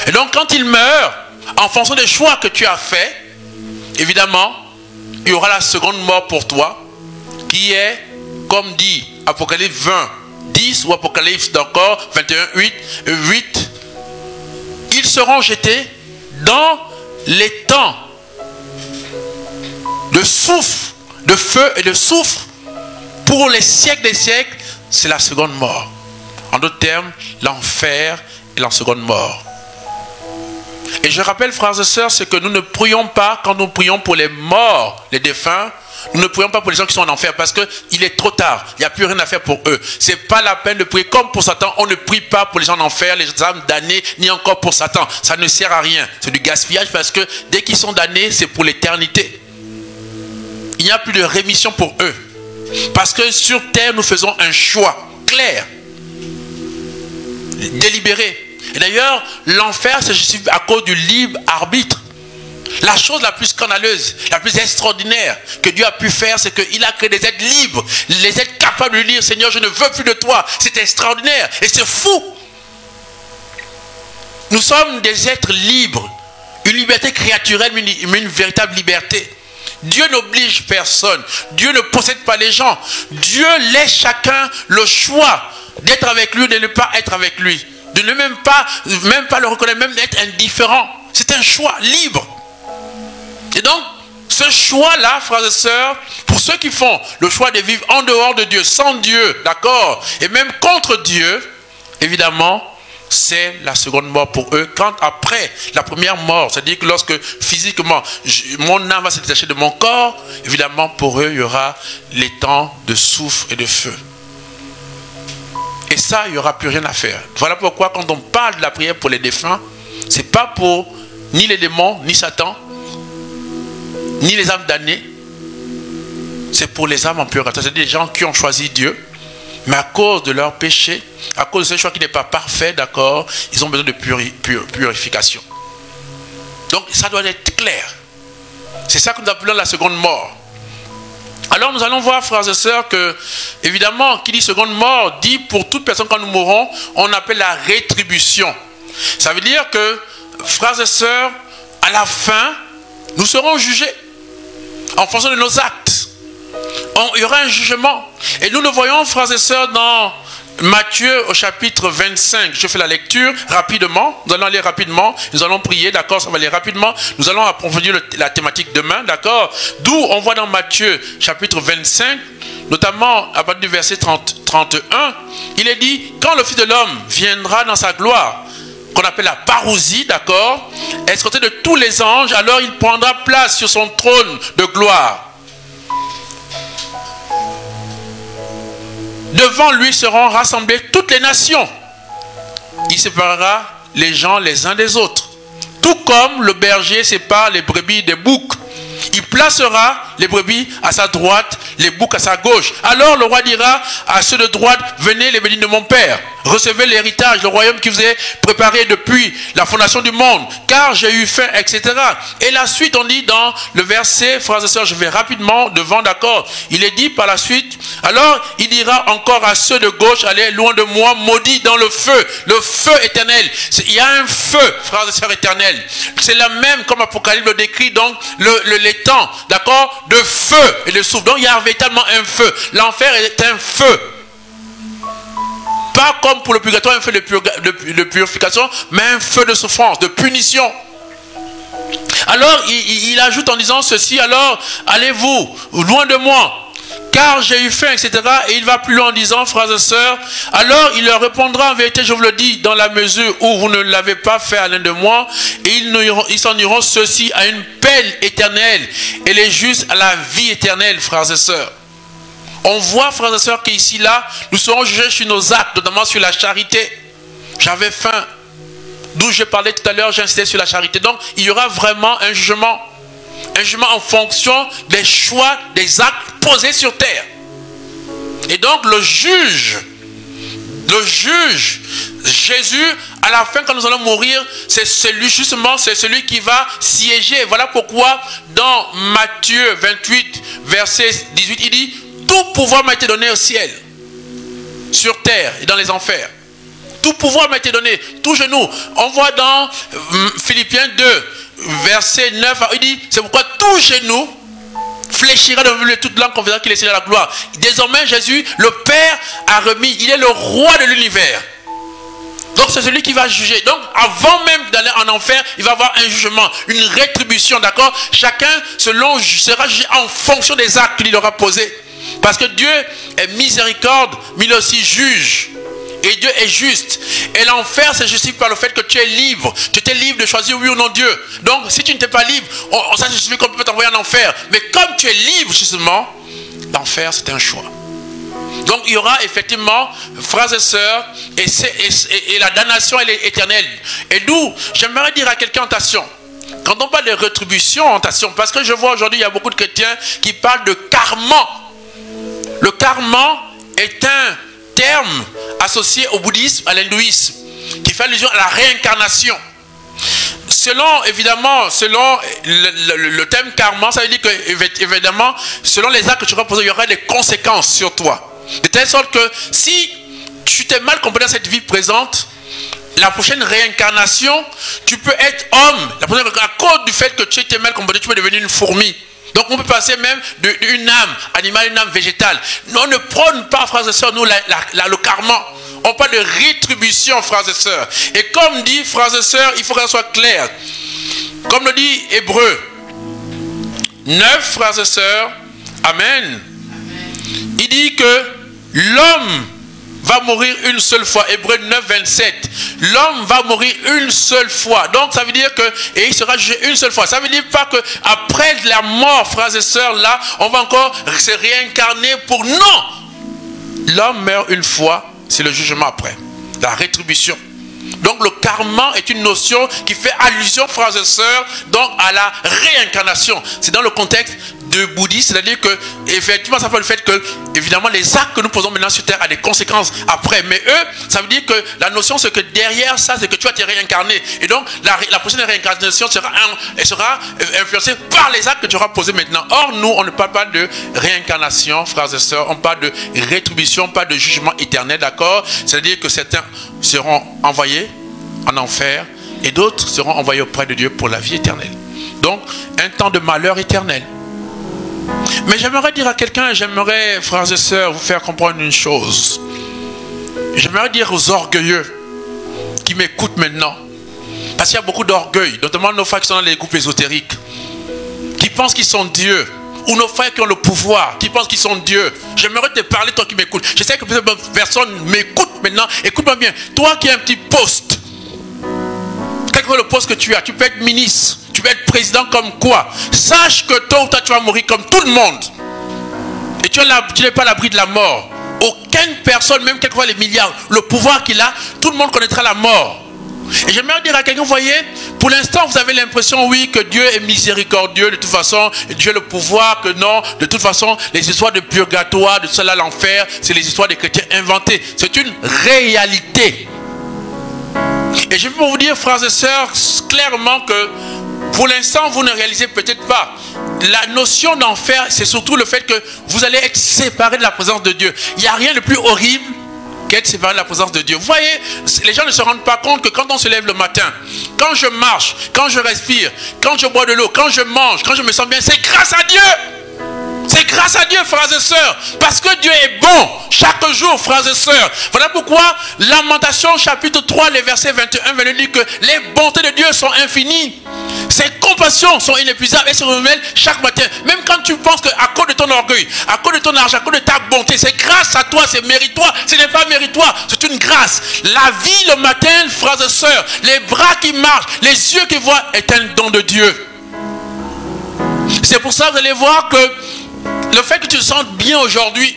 Et donc, quand il meurt, en fonction des choix que tu as faits, évidemment, il y aura la seconde mort pour toi, qui est, comme dit Apocalypse 20, 10 ou Apocalypse d'encore 21, 8, ils seront jetés dans les temps de soufre, de feu et de soufre pour les siècles des siècles. C'est la seconde mort. En d'autres termes, l'enfer et la seconde mort. Et je rappelle, frères et sœurs, c'est que nous ne prions pas, quand nous prions pour les morts, les défunts, nous ne prions pas pour les gens qui sont en enfer parce qu'il est trop tard. Il n'y a plus rien à faire pour eux. Ce n'est pas la peine de prier comme pour Satan. On ne prie pas pour les gens en enfer, les âmes damnées, ni encore pour Satan. Ça ne sert à rien. C'est du gaspillage parce que dès qu'ils sont damnés, c'est pour l'éternité. Il n'y a plus de rémission pour eux. Parce que sur terre, nous faisons un choix clair, délibéré. Et d'ailleurs, l'enfer, c'est à cause du libre arbitre. La chose la plus scandaleuse, la plus extraordinaire que Dieu a pu faire, c'est qu'il a créé des êtres libres, les êtres capables de lui dire, Seigneur, je ne veux plus de toi. C'est extraordinaire et c'est fou. Nous sommes des êtres libres, une liberté créaturelle, mais une véritable liberté. Dieu n'oblige personne, Dieu ne possède pas les gens. Dieu laisse chacun le choix d'être avec lui ou de ne pas être avec lui. De ne même pas le reconnaître, même d'être indifférent. C'est un choix libre. Et donc, ce choix-là, frères et sœurs, pour ceux qui font le choix de vivre en dehors de Dieu, sans Dieu, d'accord, et même contre Dieu, évidemment, c'est la seconde mort pour eux. Quand après la première mort, c'est-à-dire que lorsque physiquement, mon âme va se détacher de mon corps, évidemment, pour eux, il y aura les temps de souffle et de feu. Et ça, il n'y aura plus rien à faire. Voilà pourquoi quand on parle de la prière pour les défunts, ce n'est pas pour ni les démons, ni Satan, ni les âmes damnées. C'est pour les âmes en purgatoire. C'est-à-dire des gens qui ont choisi Dieu, mais à cause de leur péché, à cause de ce choix qui n'est pas parfait, d'accord, ils ont besoin de purification. Donc ça doit être clair. C'est ça que nous appelons la seconde mort. Alors nous allons voir, frères et sœurs, que, évidemment, qui dit seconde mort, dit pour toute personne quand nous mourrons, on appelle la rétribution. Ça veut dire que, frères et sœurs, à la fin, nous serons jugés en fonction de nos actes. Il y aura un jugement. Et nous le voyons, frères et sœurs, dans Matthieu au chapitre 25. Je fais la lecture rapidement. Nous allons aller rapidement. Nous allons prier, d'accord, ça va aller rapidement. Nous allons approfondir la thématique demain, d'accord. D'où on voit dans Matthieu chapitre 25, notamment à partir du verset 31, il est dit, quand le Fils de l'homme viendra dans sa gloire, qu'on appelle la parousie, d'accord, escorté de tous les anges, alors il prendra place sur son trône de gloire. Devant lui seront rassemblées toutes les nations. Il séparera les gens les uns des autres. Tout comme le berger sépare les brebis des boucs. Il placera les brebis à sa droite, les boucs à sa gauche. Alors le roi dira à ceux de droite, venez les bénis de mon Père. Recevez l'héritage, le royaume qui vous est préparé depuis la fondation du monde. Car j'ai eu faim, etc. Et la suite, on dit dans le verset, frères et sœurs, je vais rapidement devant, d'accord. Il est dit par la suite, alors il dira encore à ceux de gauche, allez loin de moi, maudits dans le feu éternel. Il y a un feu, frères et sœurs, éternel. C'est la même, comme Apocalypse le décrit, donc les temps, d'accord, de feu et de souffle. Donc il y a véritablement un feu. L'enfer est un feu. Pas comme pour le purgatoire, un feu de purification, mais un feu de souffrance, de punition. Alors il ajoute en disant ceci, alors allez-vous loin de moi, car j'ai eu faim, etc. Et il va plus loin en disant, frères et sœurs, alors il leur répondra, en vérité, je vous le dis, dans la mesure où vous ne l'avez pas fait à l'un de moi, et ils s'en iront ceux-ci à une peine éternelle, et les justes à la vie éternelle, frères et sœurs. On voit, frères et sœurs, qu'ici, là, nous serons jugés sur nos actes, notamment sur la charité. J'avais faim. D'où je parlais tout à l'heure, j'insistais sur la charité. Donc, il y aura vraiment un jugement. Un jugement en fonction des choix, des actes posés sur terre. Et donc, le juge, Jésus, à la fin, quand nous allons mourir, c'est celui qui va siéger. Voilà pourquoi, dans Matthieu 28, verset 18, il dit, tout pouvoir m'a été donné au ciel, sur terre et dans les enfers. Tout pouvoir m'a été donné, tout genou. On voit dans Philippiens 2, verset 9, il dit, c'est pourquoi tout genou fléchira devant lui, toute langue confessera qu'il est Seigneur de la gloire. Désormais, Jésus, le Père a remis, il est le roi de l'univers. Donc c'est celui qui va juger. Donc avant même d'aller en enfer, il va avoir un jugement, une rétribution, d'accord. Chacun sera jugé en fonction des actes qu'il aura posés. Parce que Dieu est miséricorde, mais il aussi juge. Et Dieu est juste. Et l'enfer se justifie par le fait que tu es libre. Tu étais libre de choisir oui ou non Dieu. Donc si tu n'étais pas libre, ça se justifie qu'on peut t'envoyer en enfer. Mais comme tu es libre justement, l'enfer c'est un choix. Donc il y aura effectivement, frères et sœurs, et la damnation elle est éternelle. Et d'où j'aimerais dire à quelqu'un, attention, quand on parle de rétribution, attention, parce que je vois aujourd'hui il y a beaucoup de chrétiens qui parlent de karma. Le karma est un terme associé au bouddhisme, à l'hindouisme, qui fait allusion à la réincarnation. selon, évidemment, selon le thème karma, ça veut dire que, évidemment, selon les actes que tu vas poser, il y aura des conséquences sur toi. De telle sorte que si tu t'es mal comporté dans cette vie présente, la prochaine réincarnation, tu peux être homme. À cause du fait que tu étais mal comporté, tu peux devenir une fourmi. Donc on peut passer même d'une âme animale à une âme végétale. On ne prône pas, frères et sœurs, nous, le karma. On parle de rétribution, frères et sœurs. Et comme dit, frères et sœurs, il faut que ça soit clair. Comme le dit Hébreu 9, frères et sœurs, Amen. Il dit que l'homme va mourir une seule fois. Hébreu 9, 27. L'homme va mourir une seule fois. Donc ça veut dire que, et il sera jugé une seule fois. Ça veut dire pas que après la mort, frères et sœurs, là, on va encore se réincarner pour... Non! L'homme meurt une fois, c'est le jugement après. La rétribution. Donc le karma est une notion qui fait allusion, frères et sœurs, donc à la réincarnation. C'est dans le contexte de bouddhiste, c'est-à-dire que effectivement ça fait le fait que évidemment les actes que nous posons maintenant sur terre a des conséquences après, mais eux ça veut dire que la notion c'est que derrière ça c'est que tu vas te réincarner, et donc la prochaine réincarnation sera influencée par les actes que tu auras posés maintenant. Or nous on ne parle pas de réincarnation, frères et sœurs, on parle de rétribution, pas de jugement éternel, d'accord? C'est-à-dire que certains seront envoyés en enfer et d'autres seront envoyés auprès de Dieu pour la vie éternelle. Donc un temps de malheur éternel. Mais j'aimerais dire à quelqu'un, j'aimerais, frères et sœurs, vous faire comprendre une chose. J'aimerais dire aux orgueilleux qui m'écoutent maintenant, parce qu'il y a beaucoup d'orgueil, notamment nos frères qui sont dans les groupes ésotériques, qui pensent qu'ils sont Dieu, ou nos frères qui ont le pouvoir, qui pensent qu'ils sont Dieu. J'aimerais te parler, toi qui m'écoutes. Je sais que personne m'écoute maintenant. Écoute-moi bien. Toi qui as un petit poste, quel que soit le poste que tu as, tu peux être ministre, tu peux être président comme quoi. Sache que tôt ou tard tu vas mourir comme tout le monde. Et tu n'es pas à l'abri de la mort. Aucune personne, même quelquefois les milliards, le pouvoir qu'il a, tout le monde connaîtra la mort. Et j'aimerais dire à quelqu'un, vous voyez, pour l'instant vous avez l'impression, oui, que Dieu est miséricordieux, de toute façon, Dieu a le pouvoir, que non, de toute façon, les histoires de purgatoire, de cela, l'enfer, c'est les histoires des chrétiens inventées. C'est une réalité. Et je veux vous dire, frères et sœurs, clairement que pour l'instant, vous ne réalisez peut-être pas. La notion d'enfer, c'est surtout le fait que vous allez être séparés de la présence de Dieu. Il n'y a rien de plus horrible qu'être séparé de la présence de Dieu. Vous voyez, les gens ne se rendent pas compte que quand on se lève le matin, quand je marche, quand je respire, quand je bois de l'eau, quand je mange, quand je me sens bien, c'est grâce à Dieu. C'est grâce à Dieu, frères et sœurs. Parce que Dieu est bon chaque jour, frères et sœurs. Voilà pourquoi Lamentation chapitre 3, les versets 21, 22 dit que les bontés de Dieu sont infinies. Ses compassions sont inépuisables et se renouvellent chaque matin. Même quand tu penses qu'à cause de ton orgueil, à cause de ton argent, à cause de ta bonté, c'est grâce à toi, c'est méritoire. Ce n'est pas méritoire, c'est une grâce. La vie le matin, frères et sœurs, les bras qui marchent, les yeux qui voient, est un don de Dieu. C'est pour ça que vous allez voir que le fait que tu te sentes bien aujourd'hui,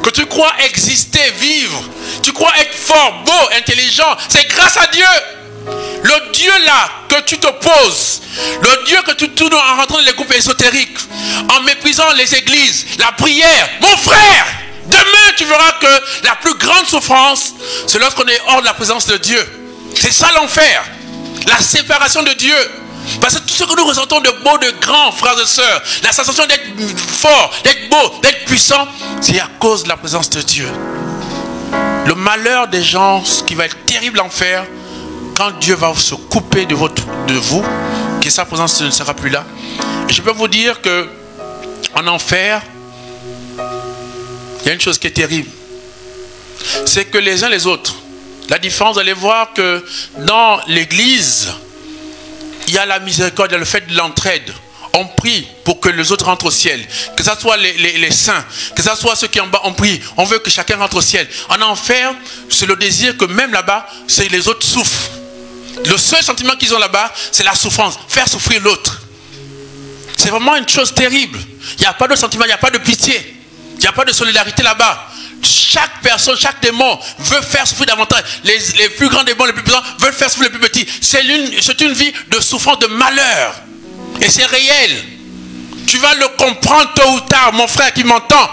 que tu crois exister, vivre, tu crois être fort, beau, intelligent, c'est grâce à Dieu. Le Dieu là que tu te poses, le Dieu que tu tournes en rentrant dans les groupes ésotériques, en méprisant les églises, la prière, mon frère, demain tu verras que la plus grande souffrance, c'est lorsqu'on est hors de la présence de Dieu. C'est ça l'enfer, la séparation de Dieu. Parce que tout ce que nous ressentons de beau, de grand, frères et sœurs, la sensation d'être fort, d'être beau, d'être puissant, c'est à cause de la présence de Dieu. Le malheur des gens, ce qui va être terrible en faire, quand Dieu va se couper de vous, que sa présence ne sera plus là. Et je peux vous dire que en enfer, il y a une chose qui est terrible. C'est que les uns les autres, la différence, vous allez voir que dans l'église, il y a la miséricorde, il y a le fait de l'entraide. On prie pour que les autres rentrent au ciel. Que ce soit les saints, que ce soit ceux qui en bas, on prie. On veut que chacun rentre au ciel. En enfer, c'est le désir que même là-bas, c'est les autres souffrent. Le seul sentiment qu'ils ont là-bas, c'est la souffrance. Faire souffrir l'autre. C'est vraiment une chose terrible. Il n'y a pas de sentiment, il n'y a pas de pitié. Il n'y a pas de solidarité là-bas. Chaque personne, chaque démon veut faire souffrir davantage. Les plus grands démons, les plus puissants, veulent faire souffrir les plus petits. C'est une vie de souffrance, de malheur. Et c'est réel. Tu vas le comprendre tôt ou tard, mon frère qui m'entend.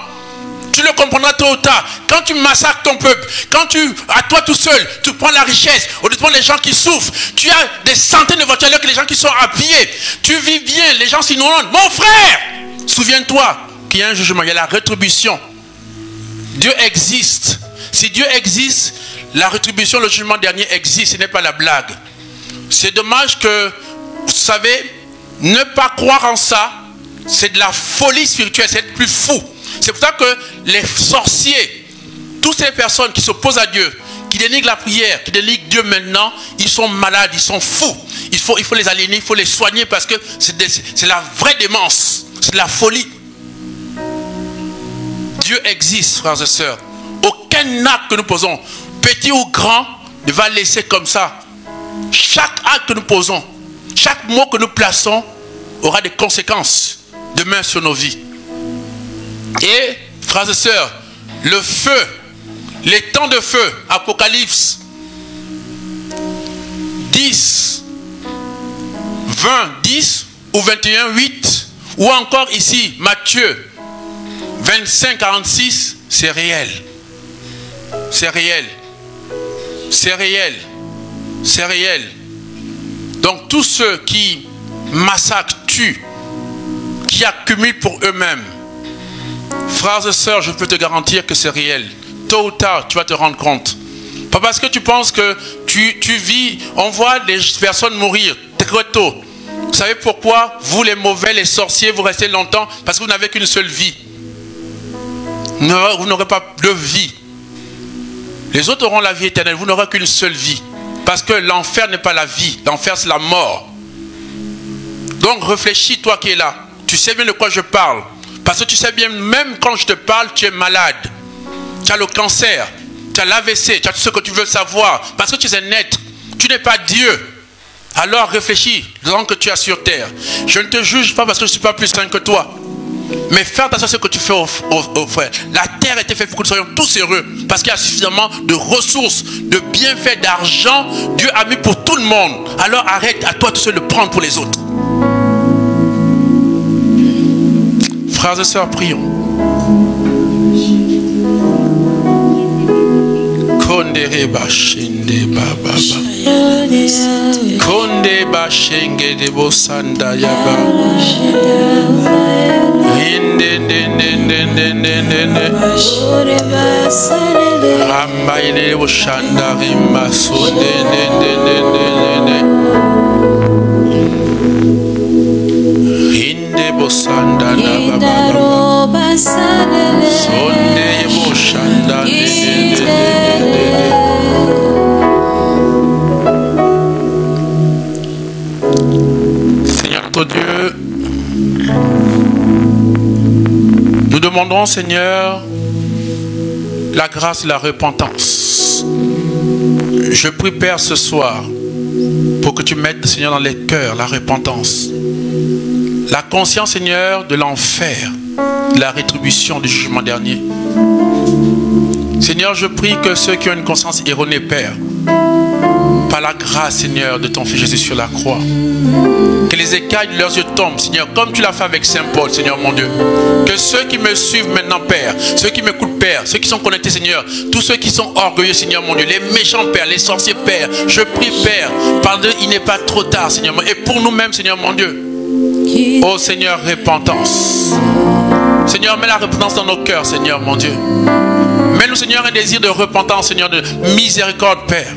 Tu tu le comprendras tôt ou tard. Quand tu massacres ton peuple, quand à toi tout seul, tu prends la richesse, au lieu de prendre les gens qui souffrent, tu as des centaines de voitures alors que les gens qui sont à pied, tu vis bien, les gens s'inondent. Mon frère, souviens-toi qu'il y a un jugement, il y a la rétribution. Dieu existe. Si Dieu existe, la rétribution, le jugement dernier existe, ce n'est pas la blague. C'est dommage que, vous savez, ne pas croire en ça, c'est de la folie spirituelle, c'est être plus fou. C'est pour ça que les sorciers, toutes ces personnes qui s'opposent à Dieu, qui dénigrent la prière, qui dénigrent Dieu maintenant, ils sont malades, ils sont fous. Il faut les aliéner, il faut les soigner parce que c'est la vraie démence, c'est de la folie. Dieu existe, frères et sœurs. Aucun acte que nous posons, petit ou grand, ne va laisser comme ça. Chaque acte que nous posons, chaque mot que nous plaçons aura des conséquences demain sur nos vies. Et, frères et sœurs, le feu, les temps de feu, Apocalypse 10, 20, 10 ou 21, 8, ou encore ici, Matthieu 25, 46, c'est réel. C'est réel. C'est réel. C'est réel. Donc tous ceux qui massacrent, tuent, qui accumulent pour eux-mêmes, frères et sœurs, je peux te garantir que c'est réel. Tôt ou tard, tu vas te rendre compte. Pas parce que tu penses que tu vis, on voit des personnes mourir très tôt. Vous savez pourquoi vous les mauvais, les sorciers, vous restez longtemps? Parce que vous n'avez qu'une seule vie. Vous n'aurez pas de vie. Les autres auront la vie éternelle, vous n'aurez qu'une seule vie. Parce que l'enfer n'est pas la vie, l'enfer c'est la mort. Donc réfléchis, toi qui es là. Tu sais bien de quoi je parle. Parce que tu sais bien, même quand je te parle, tu es malade. Tu as le cancer, tu as l'AVC, tu as tout ce que tu veux savoir. Parce que tu es un être, tu n'es pas Dieu. Alors réfléchis, tant que tu es sur terre. Je ne te juge pas parce que je ne suis pas plus saint que toi. Mais fais attention à ce que tu fais aux frères. La terre a été faite pour que nous soyons tous heureux. Parce qu'il y a suffisamment de ressources, de bienfaits, d'argent. Dieu a mis pour tout le monde. Alors arrête à toi tout seul de prendre pour les autres. Frères et sœurs, prions. Konde bashende baba. Konde bashenge de bosanda yaba. Ramba ile boshanda rima sonde Hinde bosanda na baba. Sonde boshanda Seigneur notre Dieu, nous demandons, Seigneur, la grâce et la repentance. Je prie, Père, ce soir, pour que tu mettes, Seigneur, dans les cœurs la repentance. La conscience, Seigneur, de l'enfer, de la rétribution du jugement dernier. Seigneur, je prie que ceux qui ont une conscience erronée, Père, par la grâce, Seigneur, de ton Fils Jésus sur la croix, que les écailles de leurs yeux tombent, Seigneur, comme tu l'as fait avec Saint Paul, Seigneur mon Dieu. Que ceux qui me suivent maintenant, Père, ceux qui m'écoutent, Père, ceux qui sont connectés, Seigneur, tous ceux qui sont orgueilleux, Seigneur mon Dieu, les méchants, Père, les sorciers, Père, je prie, Père, pardon, il n'est pas trop tard, Seigneur, et pour nous-mêmes, Seigneur mon Dieu. Oh Seigneur, repentance. Seigneur, mets la repentance dans nos cœurs, Seigneur mon Dieu. Mets-nous, Seigneur, un désir de repentance, Seigneur, de miséricorde, Père.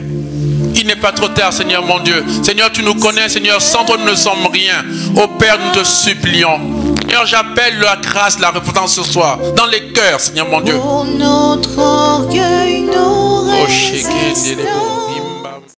Il n'est pas trop tard, Seigneur mon Dieu. Seigneur, tu nous connais, Seigneur, sans toi nous ne sommes rien. Oh Père, nous te supplions. Seigneur, j'appelle la grâce, la repentance ce soir, dans les cœurs, Seigneur mon Dieu. Pour notre orgueil, nous résistons.